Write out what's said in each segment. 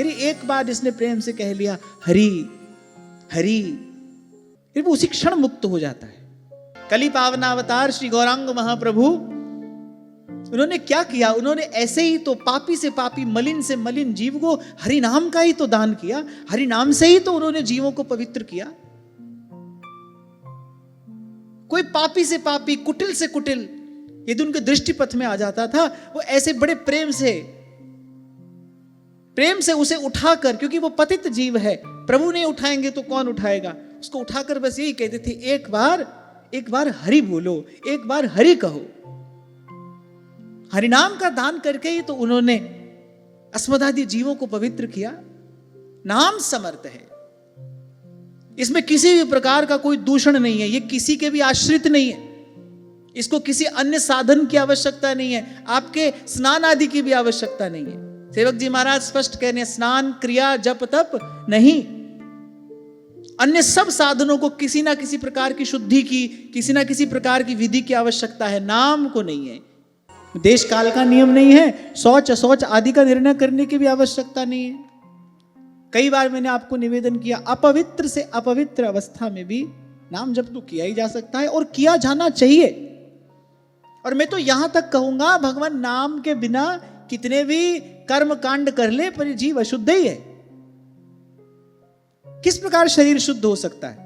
यदि एक बार इसने प्रेम से कह लिया हरि हरि, फिर वो उसी क्षण मुक्त हो जाता है। कली पावनावतार श्री गौरांग महाप्रभु, उन्होंने क्या किया? उन्होंने ऐसे ही तो पापी से पापी, मलिन से मलिन जीव को हरि नाम का ही तो दान किया, हरि नाम से ही तो उन्होंने जीवों को पवित्र किया। कोई पापी से पापी, कुटिल से कुटिल यदि उनके दृष्टि पथ में आ जाता था, वो ऐसे बड़े प्रेम से उसे उठाकर, क्योंकि वो पतित जीव है, प्रभु नहीं उठाएंगे तो कौन उठाएगा, उसको उठाकर बस यही कहते थे, एक बार हरि बोलो, एक बार हरि कहो। हरि नाम का दान करके ही तो उन्होंने अस्मदादि जीवों को पवित्र किया। नाम समर्थ है, इसमें किसी भी प्रकार का कोई दूषण नहीं है, ये किसी के भी आश्रित नहीं है, इसको किसी अन्य साधन की आवश्यकता नहीं है, आपके स्नान आदि की भी आवश्यकता नहीं है। सेवक जी महाराज स्पष्ट कह रहे हैं, स्नान क्रिया जप तप नहीं, अन्य सब साधनों को किसी ना किसी प्रकार की शुद्धि की, किसी ना किसी प्रकार की विधि की आवश्यकता है, नाम को नहीं है। देश काल का नियम नहीं है, शौच अशौच आदि का निर्णय करने की भी आवश्यकता नहीं है। कई बार मैंने आपको निवेदन किया, अपवित्र से अपवित्र अवस्था में भी नाम जप तो किया ही जा सकता है और किया जाना चाहिए। और मैं तो यहां तक कहूंगा, भगवान नाम के बिना कितने भी कर्म कांड कर ले पर जीव अशुद्ध ही है। किस प्रकार शरीर शुद्ध हो सकता है?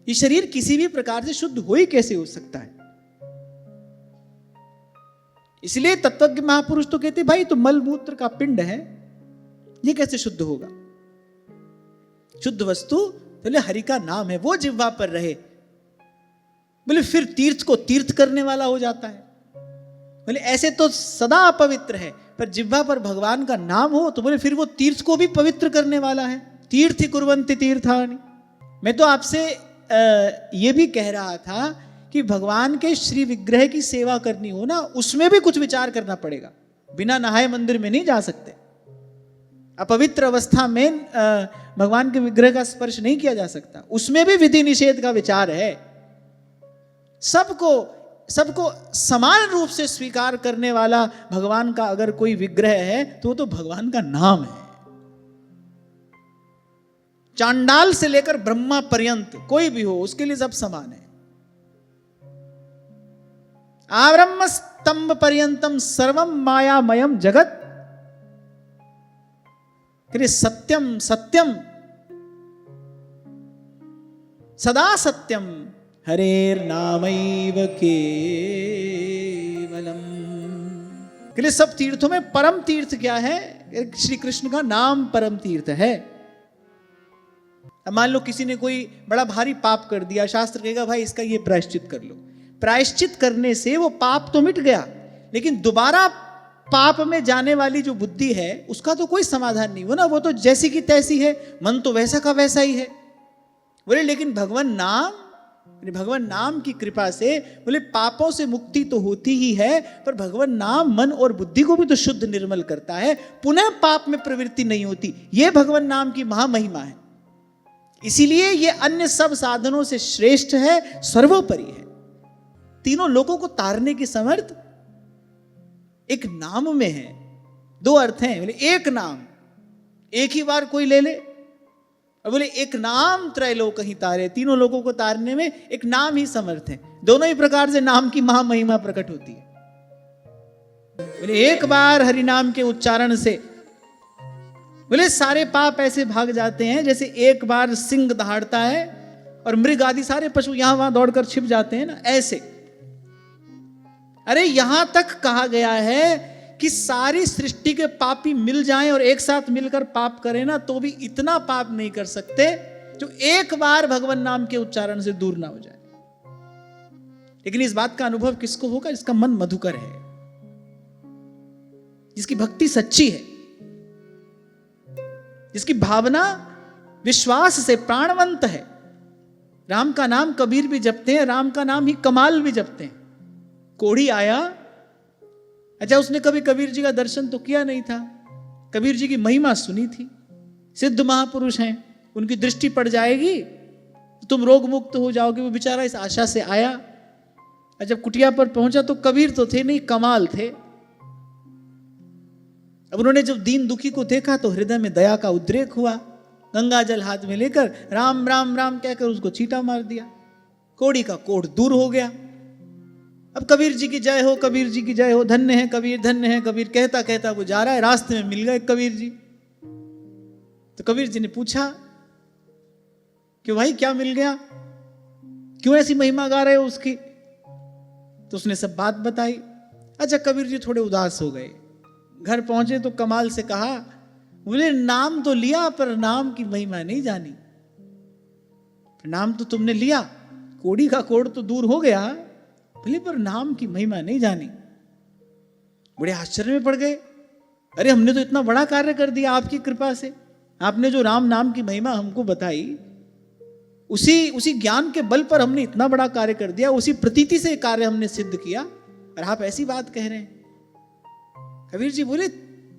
ये शरीर किसी भी प्रकार से शुद्ध हो ही कैसे हो सकता है? इसलिए तत्वज्ञ महापुरुष तो कहते भाई तो मल मूत्र का पिंड है, ये कैसे शुद्ध होगा? शुद्ध वस्तु बोले हरि का नाम है, वो जिह्वा पर रहे। बोले फिर तीर्थ को तीर्थ करने वाला हो जाता है। बोले ऐसे तो सदा अपवित्र है, पर जिह्वा पर भगवान का नाम हो तो बोले फिर वो तीर्थ को भी पवित्र करने वाला है। तीर्थि कुर्वन्ति तीर्थानि। मैं तो आपसे ये भी कह रहा था कि भगवान के श्री विग्रह की सेवा करनी हो ना, उसमें भी कुछ विचार करना पड़ेगा। बिना नहाए मंदिर में नहीं जा सकते, अपवित्र अवस्था में भगवान के विग्रह का स्पर्श नहीं किया जा सकता, उसमें भी विधि निषेध का विचार है। सबको समान रूप से स्वीकार करने वाला भगवान का अगर कोई विग्रह है तो वो तो भगवान का नाम है। चांडाल से लेकर ब्रह्मा पर्यंत कोई भी हो, उसके लिए सब समान है। आब्रह्म स्तंभ पर्यंतम सर्वम मायामयम जगत, सत्यम सत्यम सदा सत्यम हरेर नामैव केवलम। सब तीर्थों में परम तीर्थ क्या है? श्री कृष्ण का नाम परम तीर्थ है। अब मान लो किसी ने कोई बड़ा भारी पाप कर दिया, शास्त्र कहेगा भाई इसका ये प्रायश्चित कर लो। प्रायश्चित करने से वो पाप तो मिट गया, लेकिन दोबारा पाप में जाने वाली जो बुद्धि है उसका तो कोई समाधान नहीं हो ना, वो तो जैसी की तैसी है, मन तो वैसा का वैसा ही है। बोले लेकिन भगवान नाम की कृपा से बोले पापों से मुक्ति तो होती ही है, पर भगवान नाम मन और बुद्धि को भी तो शुद्ध निर्मल करता है, पुनः पाप में प्रवृत्ति नहीं होती। यह भगवान नाम की महामहिमा है। इसीलिए यह अन्य सब साधनों से श्रेष्ठ है, सर्वोपरि है। तीनों लोगों को तारने की समर्थ एक नाम में है। दो अर्थ हैं। बोले एक नाम, एक ही बार कोई ले ले, और बोले एक नाम त्रैलोक ही तारे, तीनों लोगों को तारने में एक नाम ही समर्थ है। दोनों ही प्रकार से नाम की महामहिमा प्रकट होती है। बोले एक बार हरि नाम के उच्चारण से बोले सारे पाप ऐसे भाग जाते हैं जैसे एक बार सिंह दहाड़ता है और मृग आदि सारे पशु यहां वहां दौड़कर छिप जाते हैं ना, ऐसे। अरे यहां तक कहा गया है कि सारी सृष्टि के पापी मिल जाएं और एक साथ मिलकर पाप करें ना, तो भी इतना पाप नहीं कर सकते जो एक बार भगवान नाम के उच्चारण से दूर ना हो जाए। लेकिन इस बात का अनुभव किसको होगा? जिसका मन मधुकर है, जिसकी भक्ति सच्ची है, जिसकी भावना विश्वास से प्राणवंत है। राम का नाम कबीर भी जपते हैं, राम का नाम ही कमाल भी जपते हैं। कोढ़ी आया, अच्छा उसने कभी कबीर जी का दर्शन तो किया नहीं था, कबीर जी की महिमा सुनी थी, सिद्ध महापुरुष हैं, उनकी दृष्टि पड़ जाएगी तो तुम रोग मुक्त हो जाओगे। वो बेचारा इस आशा से आया, और जब कुटिया पर पहुंचा तो कबीर तो थे नहीं, कमाल थे। अब उन्होंने जब दीन दुखी को देखा तो हृदय में दया का उद्रेक हुआ। गंगा जल हाथ में लेकर राम राम राम कहकर उसको छींटा मार दिया। कोड़ी का कोढ़ दूर हो गया। अब कबीर जी की जय हो, कबीर जी की जय हो, धन्य है कबीर, धन्य है कबीर कहता कहता वो जा रहा है। रास्ते में मिल गए कबीर जी। तो कबीर जी ने पूछा कि भाई क्या मिल गया, क्यों ऐसी महिमा गा रहे हो उसकी? तो उसने सब बात बताई। अच्छा, कबीर जी थोड़े उदास हो गए। घर पहुंचे तो कमाल से कहा, बोले नाम तो लिया पर नाम की महिमा नहीं जानी। नाम तो तुमने लिया, कोड़ी का कोड़ तो दूर हो गया, बोले पर नाम की महिमा नहीं जानी। बड़े आश्चर्य में पड़ गए। अरे हमने तो इतना बड़ा कार्य कर दिया आपकी कृपा से। आपने जो राम नाम की महिमा हमको बताई, उसी ज्ञान के बल पर हमने इतना बड़ा कार्य कर दिया, उसी प्रतीति से कार्य हमने सिद्ध किया, और आप ऐसी बात कह रहे हैं। कबीर जी बोले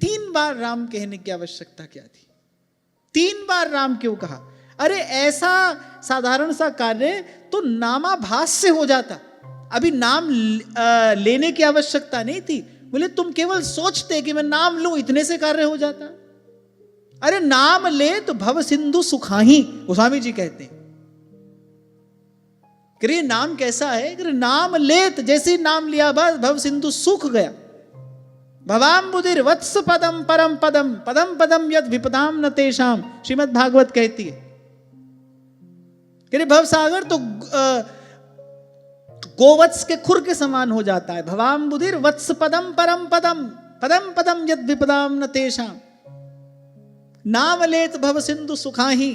3 बार राम कहने की आवश्यकता क्या थी? 3 बार राम क्यों कहा? अरे ऐसा साधारण सा कार्य तो नामाभास से हो जाता, अभी नाम लेने की आवश्यकता नहीं थी। बोले तुम केवल सोचते कि मैं नाम लूं, इतने से कार्य हो जाता। अरे नाम ले तो भव सिंधु सुखाही, गोस्वामी जी कहते हैं। कि नाम कैसा है? कि नाम लेत, जैसे नाम लिया बस भव सिंधु सूख गया। भवाम्बुधिर वत्स पदम परम पदम, पदम पदम यद विपदाम न तेषाम, श्रीमद् भागवत कहती है। कि भव सागर तो गोवत्स के खुर के समान हो जाता है। भवाम्बुधिर वत्स पदम परम पदम, पदम पदम यद विपदाम न तेषाम, नाम लेत भव सिंधु सुखाही।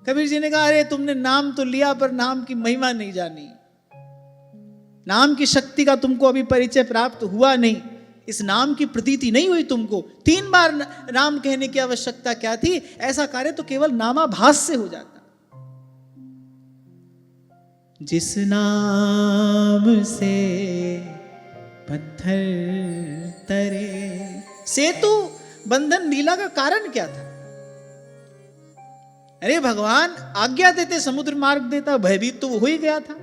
कबीर जी ने कहा अरे तुमने नाम तो लिया पर नाम की महिमा नहीं जानी, नाम की शक्ति का तुमको अभी परिचय प्राप्त हुआ नहीं, इस नाम की प्रतीति नहीं हुई तुमको। 3 बार नाम कहने की आवश्यकता क्या थी? ऐसा कार्य तो केवल नामाभास से हो जाता। जिस नाम से पत्थर तरे, सेतु बंधन लीला का कारण क्या था? अरे भगवान आज्ञा देते, समुद्र मार्ग देता, भयभीत तो वो हो ही गया था।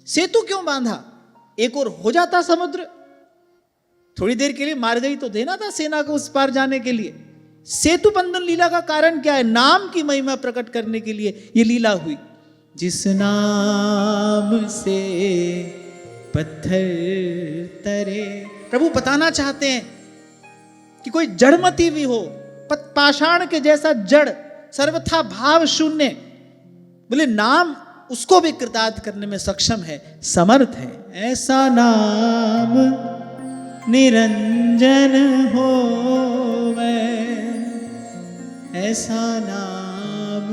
सेतु क्यों बांधा? एक और हो जाता समुद्र, थोड़ी देर के लिए मार गई तो देना था सेना को उस पार जाने के लिए। सेतु बंधन लीला का कारण क्या है? नाम की महिमा प्रकट करने के लिए ये लीला हुई। जिस नाम से पत्थर तरे, प्रभु बताना चाहते हैं कि कोई जड़मती भी हो, पाषाण के जैसा जड़, सर्वथा भाव शून्य, बोले नाम उसको भी कृतार्थ करने में सक्षम है, समर्थ है। ऐसा नाम निरंजन होवे, ऐसा नाम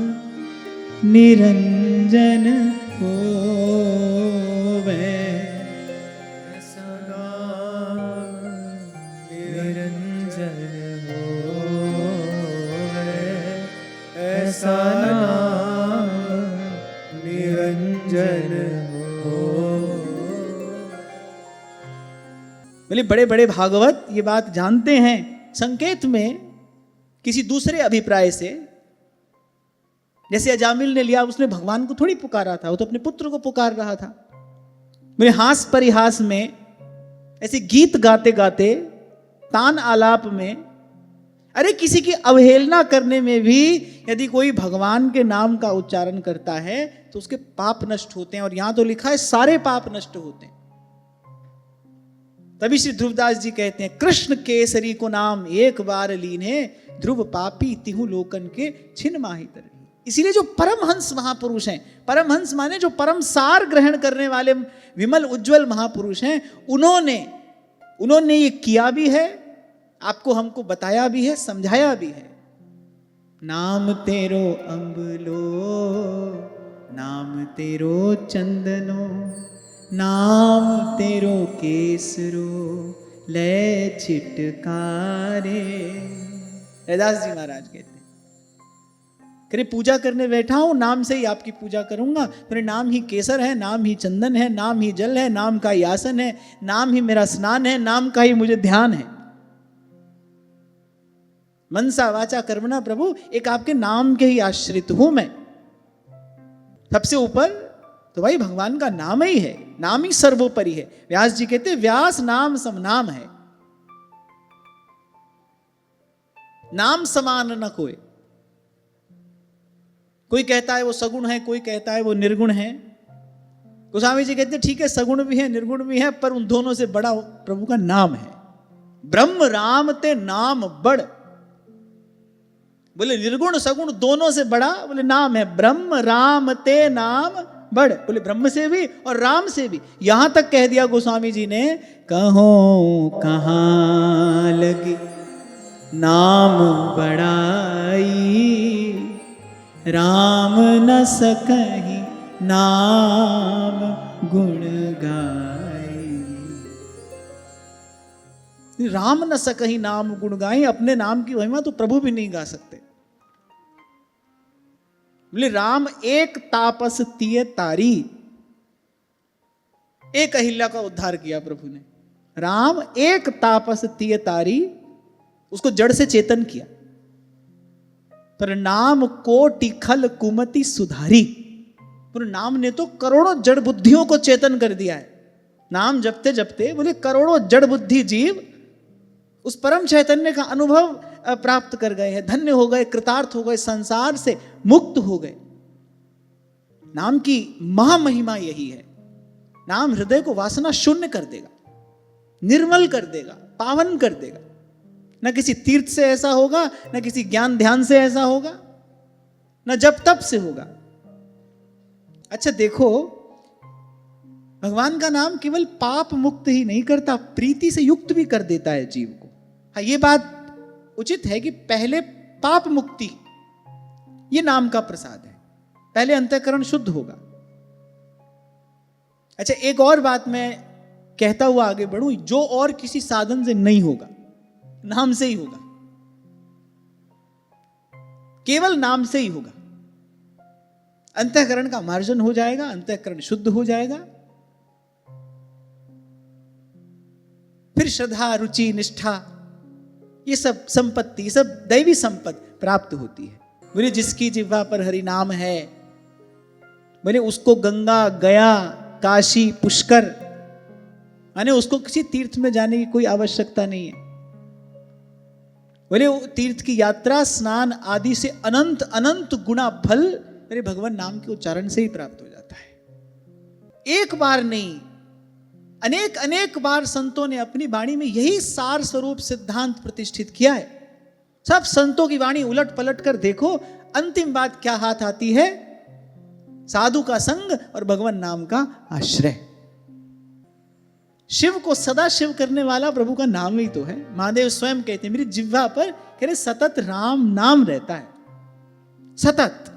निरंजन होवे, ऐसा नाम निरंजन होवे, ऐसा नाम निरंजन हो। बोले बड़े बड़े भागवत ये बात जानते हैं। संकेत में किसी दूसरे अभिप्राय से, जैसे अजामिल ने लिया, उसने भगवान को थोड़ी पुकारा था, वो तो अपने पुत्र को पुकार रहा था। मेरे हास परिहास में, ऐसे गीत गाते गाते, तान आलाप में, अरे किसी की अवहेलना करने में भी यदि कोई भगवान के नाम का उच्चारण करता है तो उसके पाप नष्ट होते हैं। और यहां तो लिखा है सारे पाप नष्ट होते हैं। तभी श्री ध्रुवदास जी कहते हैं, कृष्ण केसरी को नाम एक बार लीने, ध्रुव पापी तिहु लोकन के छिन माही तरनी। इसीलिए जो परमहंस महापुरुष हैं, परमहंस माने जो परम सार ग्रहण करने वाले विमल उज्जवल महापुरुष हैं, उन्होंने ये किया भी है, आपको हमको बताया भी है, समझाया भी है। नाम तेरो अम्बलो, नाम तेरो चंदनो, नाम तेरो केसरो, ले छिटकारे। रैदास जी महाराज कहते हैं, करे पूजा करने बैठा हूं, नाम से ही आपकी पूजा करूंगा। मेरे नाम ही केसर है, नाम ही चंदन है, नाम ही जल है, नाम का ही आसन है, नाम ही मेरा स्नान है, नाम का ही मुझे ध्यान है। मनसा वाचा कर्मणा प्रभु, एक आपके नाम के ही आश्रित हूं मैं। सबसे ऊपर तो भाई भगवान का नाम ही है, नाम ही सर्वोपरि है। व्यास जी कहते व्यास नाम सम नाम है। नाम समान न कोई। कोई कहता है वो सगुण है, कोई कहता है वो निर्गुण है। गोस्वामी जी कहते हैं ठीक है, सगुण भी है निर्गुण भी है, पर उन दोनों से बड़ा प्रभु का नाम है। ब्रह्म राम ते नाम बड़। बोले निर्गुण सगुण दोनों से बड़ा, बोले नाम है। ब्रह्म राम ते नाम बड़, बोले ब्रह्म से भी और राम से भी। यहां तक कह दिया गोस्वामी जी ने, कहो कहां लगी नाम बड़ाई, राम न सकहि नाम गुण गाई। राम न सकहि नाम गुण गाई, अपने नाम की महिमा तो प्रभु भी नहीं गा सकते। बोले राम एक तापस तिय तारी। एक अहिल्या का उद्धार किया प्रभु ने। राम एक तापस तिय तारी, उसको जड़ से चेतन किया। पर नाम कोटि खल कुमति सुधारी। पर नाम ने तो करोड़ों जड़ बुद्धियों को चेतन कर दिया है। नाम जपते जपते बोले करोड़ों जड़ बुद्धि जीव उस परम चैतन्य का अनुभव प्राप्त कर गए हैं, धन्य हो गए, कृतार्थ हो गए, संसार से मुक्त हो गए। नाम की महामहिमा यही है। नाम हृदय को वासना शून्य कर देगा, निर्मल कर देगा, पावन कर देगा। न किसी तीर्थ से ऐसा होगा, न किसी ज्ञान ध्यान से ऐसा होगा, न जप तप से होगा। अच्छा देखो, भगवान का नाम केवल पाप मुक्त ही नहीं करता, प्रीति से युक्त भी कर देता है जीव को। हाँ, ये बात उचित है कि पहले पाप मुक्ति ये नाम का प्रसाद है, पहले अंतःकरण शुद्ध होगा। अच्छा, एक और बात मैं कहता हुआ आगे बढ़ूं, जो और किसी साधन से नहीं होगा, नाम से ही होगा, केवल नाम से ही होगा। अंतःकरण का मार्जन हो जाएगा, अंतःकरण शुद्ध हो जाएगा, फिर श्रद्धा रुचि निष्ठा ये सब संपत्ति, सब दैवी संपत्ति प्राप्त होती है। बोले जिसकी जिह्वा पर हरि नाम है, बोले उसको गंगा गया काशी पुष्कर, माने उसको किसी तीर्थ में जाने की कोई आवश्यकता नहीं है। बोले तीर्थ की यात्रा स्नान आदि से अनंत अनंत गुना फल मेरे भगवान नाम के उच्चारण से ही प्राप्त हो जाता है। एक बार नहीं, अनेक अनेक बार संतों ने अपनी वाणी में यही सार स्वरूप सिद्धांत प्रतिष्ठित किया है। सब संतों की वाणी उलट पलट कर देखो, अंतिम बात क्या हाथ आती है? साधु का संग और भगवान नाम का आश्रय। शिव को सदा शिव करने वाला प्रभु का नाम ही तो है। महादेव स्वयं कहते हैं मेरी जिह्वा पर कह रहे सतत राम नाम रहता है, सतत।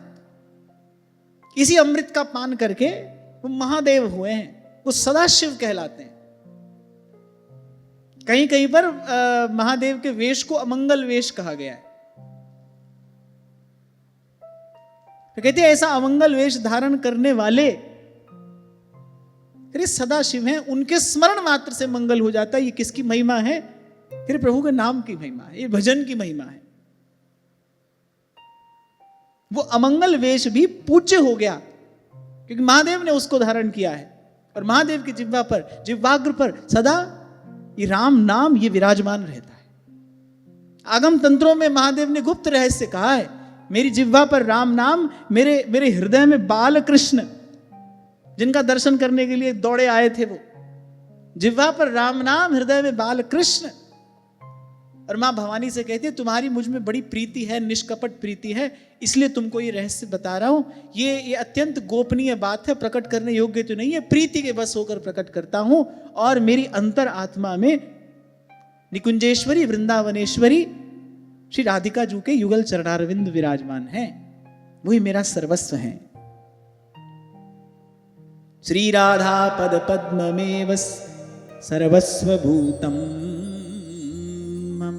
इसी अमृत का पान करके वो महादेव हुए हैं, वो सदा शिव कहलाते हैं। कहीं कहीं पर महादेव के वेश को अमंगल वेश कहा गया है। तो कहते हैं ऐसा अमंगल वेश धारण करने वाले अरे सदा शिव हैं, उनके स्मरण मात्र से मंगल हो जाता है। ये किसकी महिमा है? फिर प्रभु के नाम की महिमा है, ये भजन की महिमा है। वो अमंगल वेश भी पूज्य हो गया क्योंकि महादेव ने उसको धारण किया है, और महादेव की जिह्वा पर, जिह्वाग्र पर सदा ये राम नाम ये विराजमान रहता है। आगम तंत्रों में महादेव ने गुप्त रहस्य कहा है, मेरी जिह्वा पर राम नाम, मेरे हृदय में बाल कृष्ण, जिनका दर्शन करने के लिए दौड़े आए थे, वो जिह्वा पर राम नाम, हृदय में बाल कृष्ण। और मां भवानी से कहती है तुम्हारी मुझ में बड़ी प्रीति है, निष्कपट प्रीति है, इसलिए तुमको ये रहस्य बता रहा हूं। ये अत्यंत गोपनीय बात है, प्रकट करने योग्य तो नहीं है, प्रीति के बस होकर प्रकट करता हूं। और मेरी अंतर आत्मा में निकुंजेश्वरी वृंदावनेश्वरी श्री राधिका जी के युगल चरणारविंद विराजमान हैं, वही मेरा सर्वस्व है। श्री राधा पद पद्ममेव सर्वस्व भूतम मम।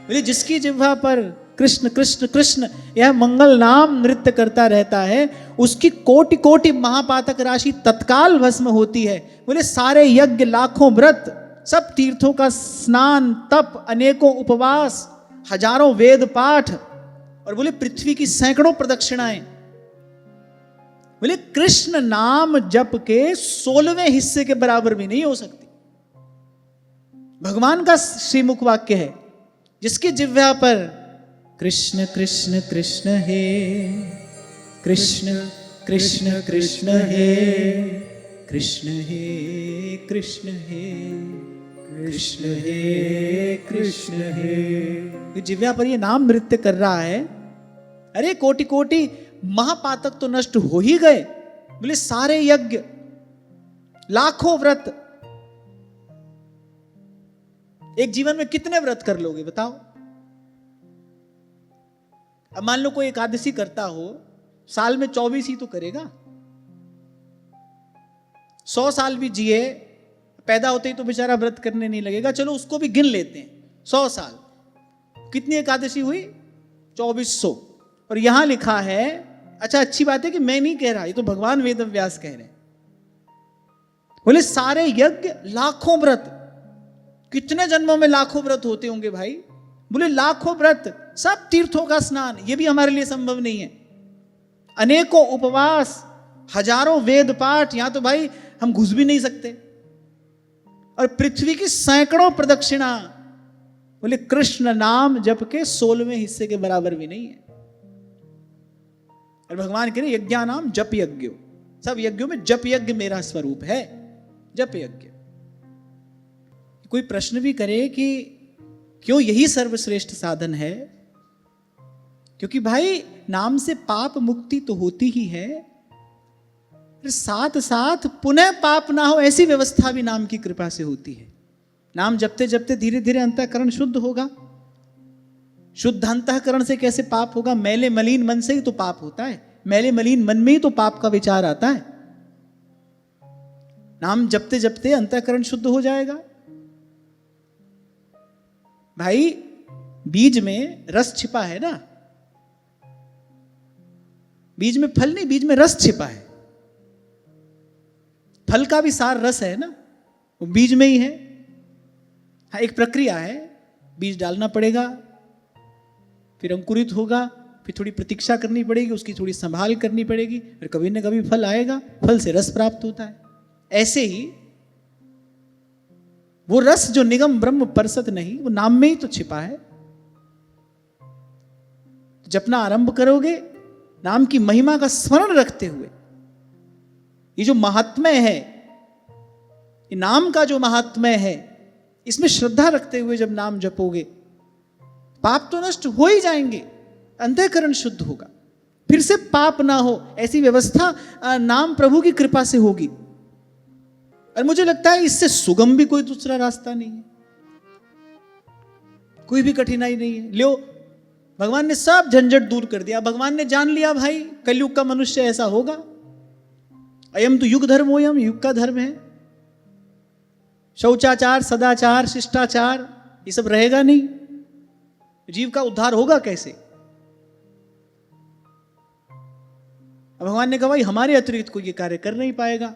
बोले जिसकी जिह्वा पर कृष्ण कृष्ण कृष्ण यह मंगल नाम नृत्य करता रहता है, उसकी कोटि कोटि महापातक राशि तत्काल भस्म होती है। बोले सारे यज्ञ, लाखों व्रत, सब तीर्थों का स्नान, तप, अनेकों उपवास, हजारों वेद पाठ, और बोले पृथ्वी की सैकड़ों प्रदक्षिणाएं, बोले कृष्ण नाम जप के 16वें हिस्से के बराबर भी नहीं हो सकती। भगवान का श्रीमुख वाक्य है, जिसकी जिह्वा पर कृष्ण कृष्ण कृष्ण हे, कृष्ण कृष्ण कृष्ण हे, कृष्ण हे कृष्ण हे, कृष्ण हे कृष्ण हे, जिह्वा पर ये नाम नृत्य कर रहा है। अरे कोटि कोटि महापातक तो नष्ट हो ही गए, बोले सारे यज्ञ, लाखों व्रत, एक जीवन में कितने व्रत कर लोगे बताओ? अब मान लो कोई एकादशी करता हो, साल में 24 ही तो करेगा। 100 साल भी जिए, पैदा होते ही तो बेचारा व्रत करने नहीं लगेगा, चलो उसको भी गिन लेते हैं। 100 साल कितनी एकादशी हुई? 2400। और यहां लिखा है, अच्छा अच्छी बात है कि मैं नहीं कह रहा, ये तो भगवान वेद व्यास कह रहे हैं, बोले सारे यज्ञ लाखों व्रत। कितने जन्मों में लाखों व्रत होते होंगे भाई? बोले लाखों व्रत, सब तीर्थों का स्नान, ये भी हमारे लिए संभव नहीं है। अनेकों उपवास, हजारों वेद पाठ, यहां तो भाई हम घुस भी नहीं सकते। और पृथ्वी की सैकड़ों प्रदक्षिणा, बोले कृष्ण नाम जप के 16वें हिस्से के बराबर भी नहीं है। और भगवान कह रहे यज्ञा नाम जप यज्ञ, सब यज्ञों में जप यज्ञ मेरा स्वरूप है, जप यज्ञ। कोई प्रश्न भी करे कि क्यों यही सर्वश्रेष्ठ साधन है? क्योंकि भाई नाम से पाप मुक्ति तो होती ही है, साथ साथ पुनः पाप ना हो ऐसी व्यवस्था भी नाम की कृपा से होती है। नाम जपते जपते धीरे धीरे अंतःकरण शुद्ध होगा। शुद्ध अंतःकरण से कैसे पाप होगा? मैले मलिन मन से ही तो पाप होता है, मैले मलिन मन में ही तो पाप का विचार आता है। नाम जपते जपते अंतःकरण शुद्ध हो जाएगा। भाई बीज में रस छिपा है ना, बीज में फल नहीं, बीज में रस छिपा है। फल का भी सार रस है ना, वो बीज में ही है। हाँ, एक प्रक्रिया है, बीज डालना पड़ेगा, फिर अंकुरित होगा, फिर थोड़ी प्रतीक्षा करनी पड़ेगी, उसकी थोड़ी संभाल करनी पड़ेगी, फिर कभी न कभी फल आएगा, फल से रस प्राप्त होता है। ऐसे ही वो रस जो निगम ब्रह्म परसत नहीं, वो नाम में ही तो छिपा है। जपना आरंभ करोगे नाम की महिमा का स्मरण रखते हुए, ये जो महात्म्य है, ये नाम का जो महात्म्य है, इसमें श्रद्धा रखते हुए जब नाम जपोगे, पाप तो नष्ट हो ही जाएंगे, अंतःकरण शुद्ध होगा, फिर से पाप ना हो ऐसी व्यवस्था नाम प्रभु की कृपा से होगी। और मुझे लगता है इससे सुगम भी कोई दूसरा रास्ता नहीं है, कोई भी कठिनाई नहीं है। लो, भगवान ने सब झंझट दूर कर दिया। भगवान ने जान लिया भाई कलयुग का मनुष्य ऐसा होगा, अयम तो युग धर्म हो, यम युग का धर्म है। शौचाचार, सदाचार, शिष्टाचार ये सब रहेगा नहीं, जीव का उद्धार होगा कैसे? भगवान ने कहा भाई हमारे अतिरिक्त कोई ये कार्य कर नहीं पाएगा,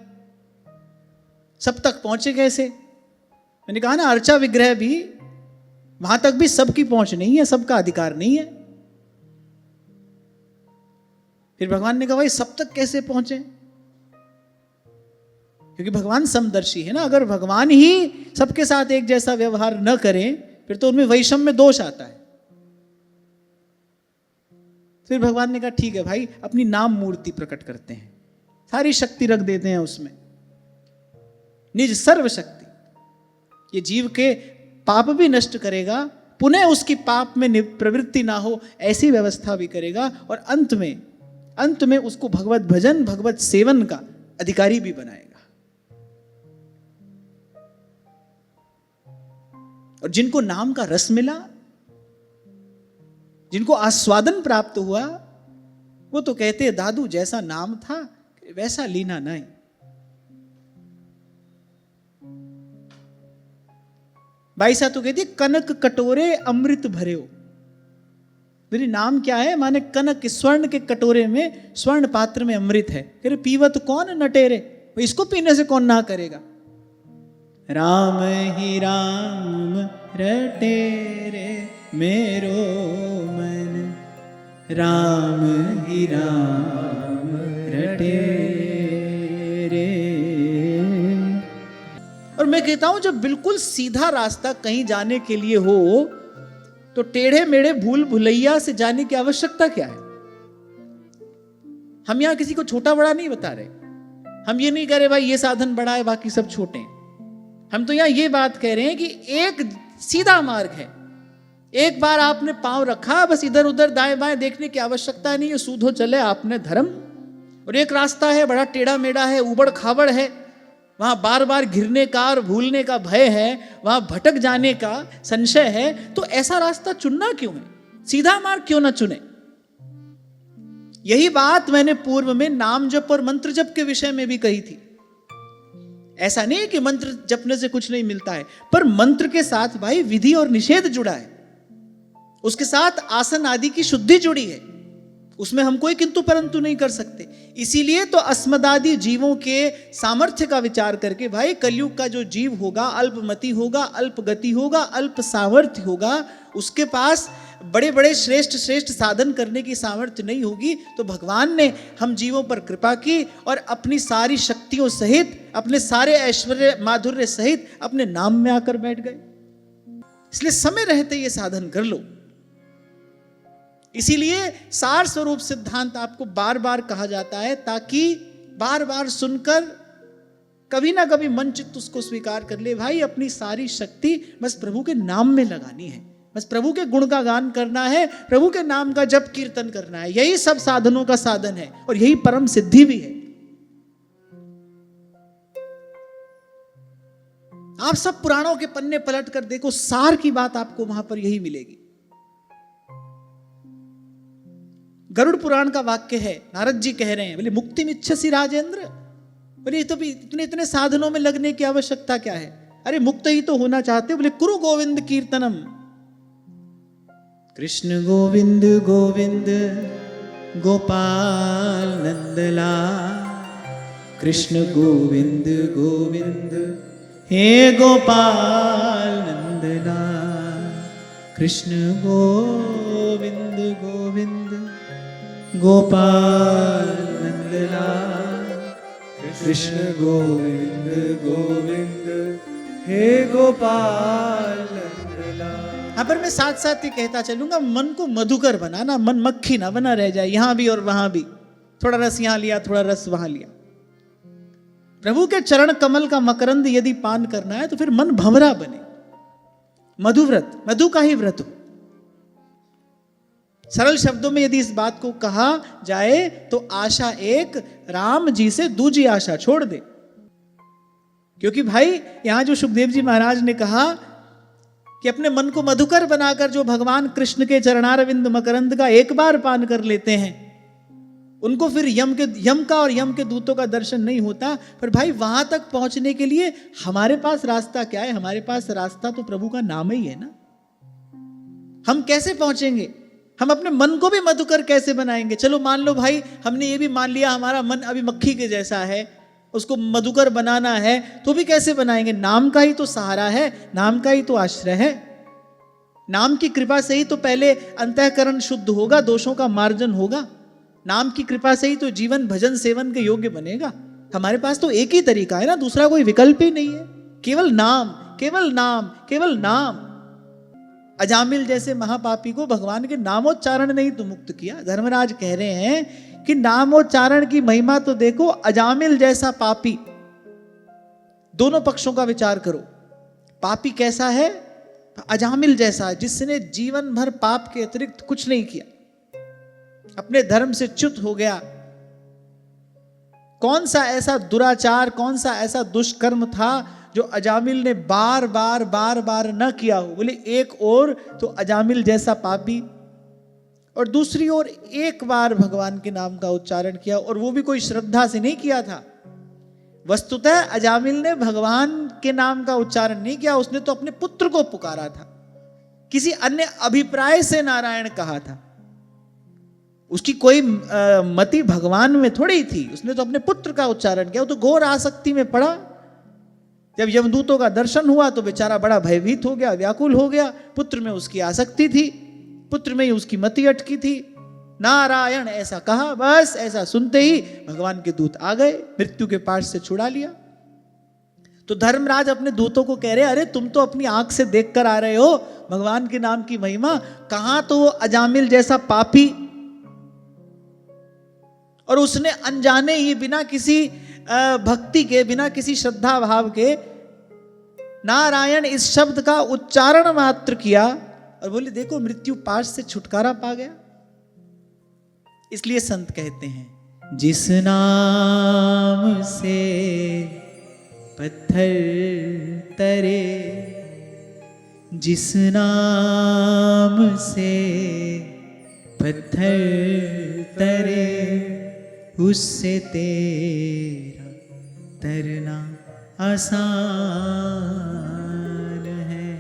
सब तक पहुंचे कैसे? मैंने कहा ना, अर्चा विग्रह भी वहां तक भी सबकी पहुंच नहीं है, सबका अधिकार नहीं है। फिर भगवान ने कहा भाई सब तक कैसे पहुंचे? क्योंकि भगवान समदर्शी है ना। अगर भगवान ही सबके साथ एक जैसा व्यवहार न करें, फिर तो उनमें वैषम्य दोष आता है। फिर भगवान ने कहा ठीक है भाई, अपनी नाम मूर्ति प्रकट करते हैं, सारी शक्ति रख देते हैं उसमें, निज सर्व शक्ति। ये जीव के पाप भी नष्ट करेगा, पुनः उसकी पाप में प्रवृत्ति ना हो ऐसी व्यवस्था भी करेगा, और अंत में उसको भगवत भजन, भगवत सेवन का अधिकारी भी बनाएगा। और जिनको नाम का रस मिला, जिनको आस्वादन प्राप्त हुआ, वो तो कहते हैं दादू जैसा नाम था वैसा लीना नहीं। भाई साहब तो कहती कनक कटोरे अमृत भरे हो। मेरी नाम क्या है? माने कनक, स्वर्ण के कटोरे में, स्वर्ण पात्र में अमृत है। कह रहे पीवत कौन नटेरे, इसको पीने से कौन ना करेगा? राम ही राम रटे रे मेरो मन, राम ही राम रटे रे। और मैं कहता हूं जब बिल्कुल सीधा रास्ता कहीं जाने के लिए हो, तो टेढ़े मेढ़े भूल भुलैया से जाने की आवश्यकता क्या है? हम यहां किसी को छोटा बड़ा नहीं बता रहे, हम ये नहीं कह रहे भाई ये साधन बड़ा है बाकी सब छोटे हैं। हम तो यहां ये बात कह रहे हैं कि एक सीधा मार्ग है, एक बार आपने पांव रखा, बस इधर उधर दाएं बाएं देखने की आवश्यकता नहीं है, सूधो चले आपने धर्म। और एक रास्ता है बड़ा टेढ़ा मेढ़ा है, उबड़ खाबड़ है, वहां बार बार गिरने का और भूलने का भय है, वहां भटक जाने का संशय है। तो ऐसा रास्ता चुनना क्यों है? सीधा मार्ग क्यों ना चुने? यही बात मैंने पूर्व में नाम जप और मंत्र जप के विषय में भी कही थी। ऐसा नहीं कि मंत्र जपने से कुछ नहीं मिलता है, पर मंत्र के साथ भाई विधि और निषेध जुड़ा है, उसके साथ आसन आदि की शुद्धि जुड़ी है, उसमें हम कोई किंतु परंतु नहीं कर सकते। इसीलिए तो अस्मदादि जीवों के सामर्थ्य का विचार करके भाई कलयुग का जो जीव होगा अल्पमति होगा, अल्प गति होगा, अल्प सामर्थ्य होगा, उसके पास बड़े बड़े श्रेष्ठ श्रेष्ठ साधन करने की सामर्थ्य नहीं होगी, तो भगवान ने हम जीवों पर कृपा की और अपनी सारी शक्तियों सहित, अपने सारे ऐश्वर्य माधुर्य सहित अपने नाम में आकर बैठ गए। इसलिए समय रहते ये साधन कर लो। इसीलिए सार स्वरूप सिद्धांत आपको बार बार कहा जाता है, ताकि बार बार सुनकर कभी ना कभी मन चित्त उसको स्वीकार कर ले। भाई अपनी सारी शक्ति बस प्रभु के नाम में लगानी है, बस प्रभु के गुण का गान करना है, प्रभु के नाम का जप कीर्तन करना है। यही सब साधनों का साधन है और यही परम सिद्धि भी है। आप सब पुराणों के पन्ने पलट कर देखो, सार की बात आपको वहां पर यही मिलेगी। गरुड़ पुराण का वाक्य है, नारद जी कह रहे हैं, बोले मुक्ति मिच्छसि राजेंद्र, बोले ये तो भी इतने इतने साधनों में लगने की आवश्यकता क्या है? अरे मुक्त ही तो होना चाहते हो। बोले कुरु गोविंद कीर्तनम, कृष्ण गोविंद गोविंद गोपाल नंदलाल, कृष्ण गोविंद गोविंद हे गोपाल नंदलाल, कृष्ण गोविंद गोविंद गोपाल नंदलाल, कृष्ण गोविंद गोविंद हे गोपाल नंदलाल। यहाँ पर मैं साथ साथ ही कहता चलूंगा, मन को मधुकर बनाना, मन मक्खी ना बना रह जाए, यहां भी और वहां भी, थोड़ा रस यहां लिया थोड़ा रस वहां लिया। प्रभु के चरण कमल का मकरंद यदि पान करना है तो फिर मन भंवरा बने। मधुव्रत, मधु का ही व्रत हो। सरल शब्दों में यदि इस बात को कहा जाए तो आशा एक, राम जी से दूजी आशा छोड़ दे। क्योंकि भाई यहां जो सुखदेव जी महाराज ने कहा कि अपने मन को मधुकर बनाकर जो भगवान कृष्ण के चरणारविंद मकरंद का एक बार पान कर लेते हैं, उनको फिर यम का और यम के दूतों का दर्शन नहीं होता। पर भाई वहां तक पहुंचने के लिए हमारे पास रास्ता क्या है? हमारे पास रास्ता तो प्रभु का नाम ही है ना। हम कैसे पहुंचेंगे? हम अपने मन को भी मधुकर कैसे बनाएंगे? चलो मान लो भाई हमने ये भी मान लिया हमारा मन अभी मक्खी के जैसा है, उसको मधुकर बनाना है, तो भी कैसे बनाएंगे? नाम का ही तो सहारा है, नाम का ही तो आश्रय है। नाम की कृपा से ही तो पहले अंतःकरण शुद्ध होगा, दोषों का मार्जन होगा। नाम की कृपा से ही तो जीवन भजन सेवन के योग्य बनेगा। हमारे पास तो एक ही तरीका है ना, दूसरा कोई विकल्प ही नहीं है। केवल नाम, केवल नाम, केवल नाम। अजामिल जैसे महापापी को भगवान के नामोच्चारण ने ही तो मुक्त किया। धर्मराज कह रहे हैं कि नामोच्चारण की महिमा तो देखो। अजामिल जैसा पापी, दोनों पक्षों का विचार करो। पापी कैसा है? अजामिल जैसा, जिसने जीवन भर पाप के अतिरिक्त कुछ नहीं किया, अपने धर्म से च्युत हो गया। कौन सा ऐसा दुराचार, कौन सा ऐसा दुष्कर्म था जो अजामिल ने बार बार बार बार न किया हो? बोले एक और तो अजामिल जैसा पापी, और दूसरी ओर एक बार भगवान के नाम का उच्चारण किया, और वो भी कोई श्रद्धा से नहीं किया था। वस्तुतः अजामिल ने भगवान के नाम का उच्चारण नहीं किया, उसने तो अपने पुत्र को पुकारा था। किसी अन्य अभिप्राय से नारायण कहा था। उसकी कोई मति भगवान में थोड़ी थी, उसने तो अपने पुत्र का उच्चारण किया। वो तो घोर आसक्ति में पड़ा। जब यमदूतों का दर्शन हुआ तो बेचारा बड़ा भयभीत हो गया, व्याकुल हो गया। पुत्र में उसकी आसक्ति थी, पुत्र में ही उसकी मति अटकी थी। नारायण ऐसा कहा, बस ऐसा सुनते ही भगवान के दूत आ गए, मृत्यु के पास से छुड़ा लिया। तो धर्मराज अपने दूतों को कह रहे, अरे तुम तो अपनी आंख से देख कर आ रहे हो भगवान के नाम की महिमा, कहां तो वो अजामिल जैसा पापी, और उसने अनजाने ही बिना किसी भक्ति के, बिना किसी श्रद्धा भाव के नारायण इस शब्द का उच्चारण मात्र किया और बोले देखो मृत्यु पाश से छुटकारा पा गया। इसलिए संत कहते हैं, जिस नाम से पत्थर तरे, जिस नाम से पत्थर तरे, उससे तेरा तरना आसान है।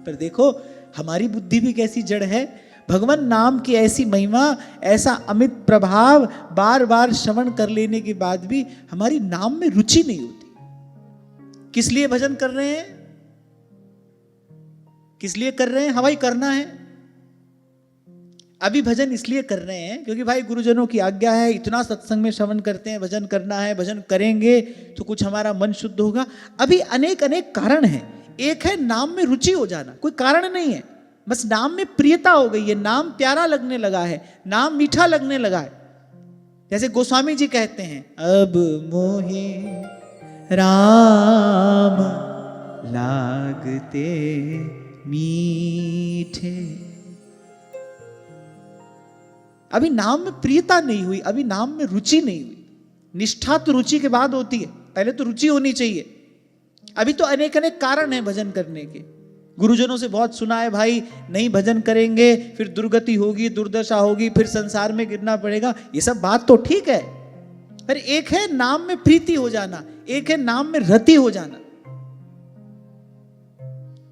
पर देखो हमारी बुद्धि भी कैसी जड़ है, भगवान नाम की ऐसी महिमा, ऐसा अमित प्रभाव बार बार श्रवण कर लेने के बाद भी हमारी नाम में रुचि नहीं होती। किस लिए भजन कर रहे हैं, किस लिए कर रहे हैं? हाँ भाई करना है। अभी भजन इसलिए कर रहे हैं क्योंकि भाई गुरुजनों की आज्ञा है, इतना सत्संग में श्रवण करते हैं, भजन करना है, भजन करेंगे तो कुछ हमारा मन शुद्ध होगा। अभी अनेक अनेक कारण हैं। एक है नाम में रुचि हो जाना, कोई कारण नहीं है, बस नाम में प्रियता हो गई है, नाम प्यारा लगने लगा है, नाम मीठा लगने लगा है। जैसे गोस्वामी जी कहते हैं, अब मोहे राम लागते मीठे। अभी नाम में प्रियता नहीं हुई, अभी नाम में रुचि नहीं हुई। निष्ठा तो रुचि के बाद होती है, पहले तो रुचि होनी चाहिए। अभी तो अनेक अनेक कारण हैं भजन करने के। गुरुजनों से बहुत सुना है भाई, नहीं भजन करेंगे फिर दुर्गति होगी, दुर्दशा होगी, फिर संसार में गिरना पड़ेगा। ये सब बात तो ठीक है, पर एक है नाम में प्रीति हो जाना, एक है नाम में रति हो जाना।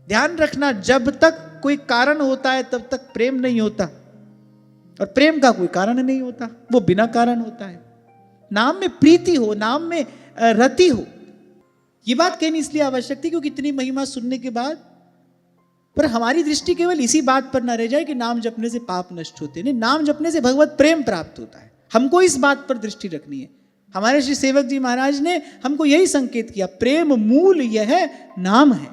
ध्यान रखना, जब तक कोई कारण होता है तब तक प्रेम नहीं होता, और प्रेम का कोई कारण नहीं होता, वो बिना कारण होता है। नाम में प्रीति हो, नाम में रति हो। ये बात कहनी इसलिए आवश्यक थी क्योंकि इतनी महिमा सुनने के बाद पर हमारी दृष्टि केवल इसी बात पर न रह जाए कि नाम जपने से पाप नष्ट होते, नहीं, नाम जपने से भगवत प्रेम प्राप्त होता है। हमको इस बात पर दृष्टि रखनी है। हमारे श्री सेवक जी महाराज ने हमको यही संकेत किया, प्रेम मूल यह नाम है,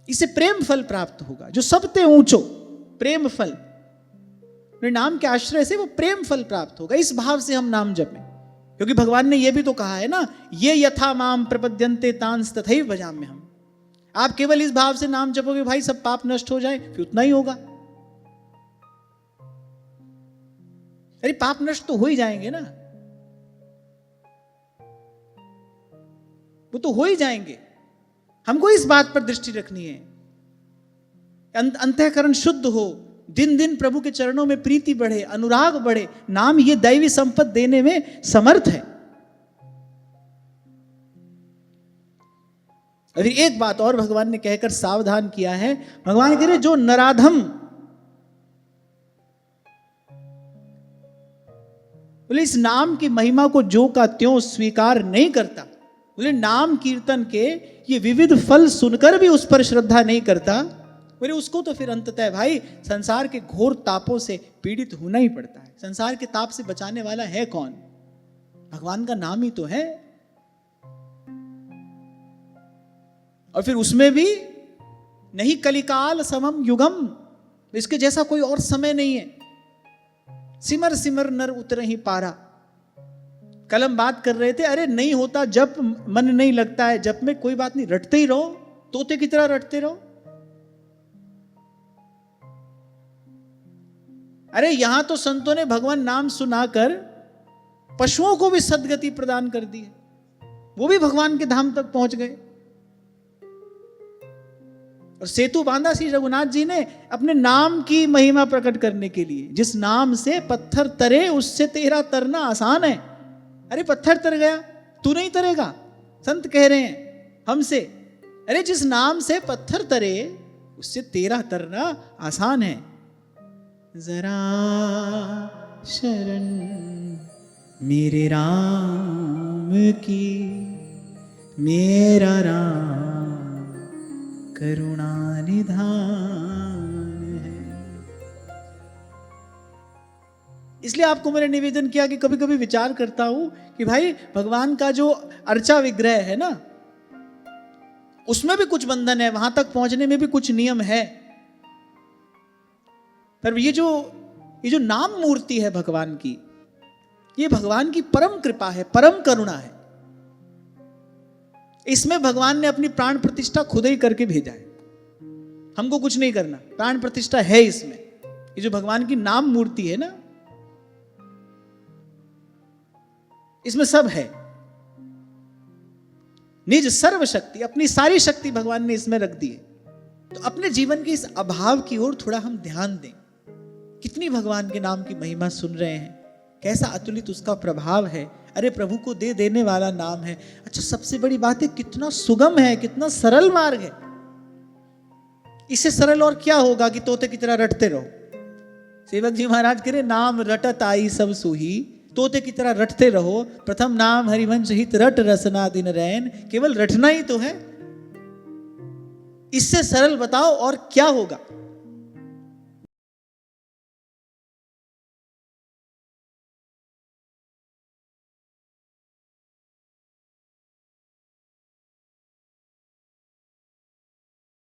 इससे प्रेम फल प्राप्त होगा, जो सबते ऊंचो प्रेम फल। नाम के आश्रय से वो प्रेम फल प्राप्त होगा। इस भाव से हम नाम जपें, क्योंकि भगवान ने ये भी तो कहा है ना, ये यथा माम प्रपद्यन्ते तांस तथैव भजाम्यहम्। हम, आप केवल इस भाव से नाम जपोगे भाई सब पाप नष्ट हो जाए, फिर उतना ही होगा। अरे पाप नष्ट तो हो ही जाएंगे ना, वो तो हो ही जाएंगे। हमको इस बात पर दृष्टि रखनी है, अंतःकरण शुद्ध हो, दिन दिन प्रभु के चरणों में प्रीति बढ़े, अनुराग बढ़े। नाम ये दैवी संपत्ति देने में समर्थ है। अभी एक बात और भगवान ने कहकर सावधान किया है। भगवान कह रहे जो नराधम, बोले इस नाम की महिमा को जो का त्यों स्वीकार नहीं करता, बोले नाम कीर्तन के ये विविध फल सुनकर भी उस पर श्रद्धा नहीं करता, बोले उसको तो फिर अंततः भाई संसार के घोर तापों से पीड़ित होना ही पड़ता है। संसार के ताप से बचाने वाला है कौन? भगवान का नाम ही तो है। और फिर उसमें भी नहीं कलिकाल समम युगम, इसके जैसा कोई और समय नहीं है। सिमर सिमर नर उतर ही पारा। कल हम बात कर रहे थे, अरे नहीं होता जब मन नहीं लगता है, जब में कोई बात नहीं, रटते ही रहो, तोते की तरह रटते रहो। अरे यहां तो संतों ने भगवान नाम सुनाकर पशुओं को भी सद्गति प्रदान कर दी है, वो भी भगवान के धाम तक पहुंच गए। और सेतु बांधा श्री रघुनाथ जी ने अपने नाम की महिमा प्रकट करने के लिए, जिस नाम से पत्थर तरे उससे तेरा तरना आसान है। अरे पत्थर तर गया, तू नहीं तरेगा? संत कह रहे हैं हमसे, अरे जिस नाम से पत्थर तरे उससे तेरा तरना आसान है। जरा शरण मेरे राम की, मेरा राम करुणा निधान है। इसलिए आपको मैंने निवेदन किया कि कभी कभी विचार करता हूं कि भाई भगवान का जो अर्चा विग्रह है ना, उसमें भी कुछ बंधन है, वहां तक पहुंचने में भी कुछ नियम है। पर ये जो नाम मूर्ति है भगवान की, ये भगवान की परम कृपा है, परम करुणा है। इसमें भगवान ने अपनी प्राण प्रतिष्ठा खुद ही करके भेजा है, हमको कुछ नहीं करना, प्राण प्रतिष्ठा है इसमें। ये जो भगवान की नाम मूर्ति है ना, इसमें सब है। निज सर्व शक्ति, अपनी सारी शक्ति भगवान ने इसमें रख दी है। तो अपने जीवन के इस अभाव की ओर थोड़ा हम ध्यान दें। कितनी भगवान के नाम की महिमा सुन रहे हैं, कैसा अतुलित उसका प्रभाव है। अरे प्रभु को दे देने वाला नाम है। अच्छा, सबसे बड़ी बात है कितना सुगम है, कितना सरल मार्ग है। इससे सरल और क्या होगा कि तोते की तरह रटते रहो। सेवक जी महाराज कह रहे, नाम रटत आई सब सूही, तोते की तरह रटते रहो। प्रथम नाम हरिवंश हित रट रसना दिन रैन। केवल रटना ही तो है, इससे सरल बताओ और क्या होगा।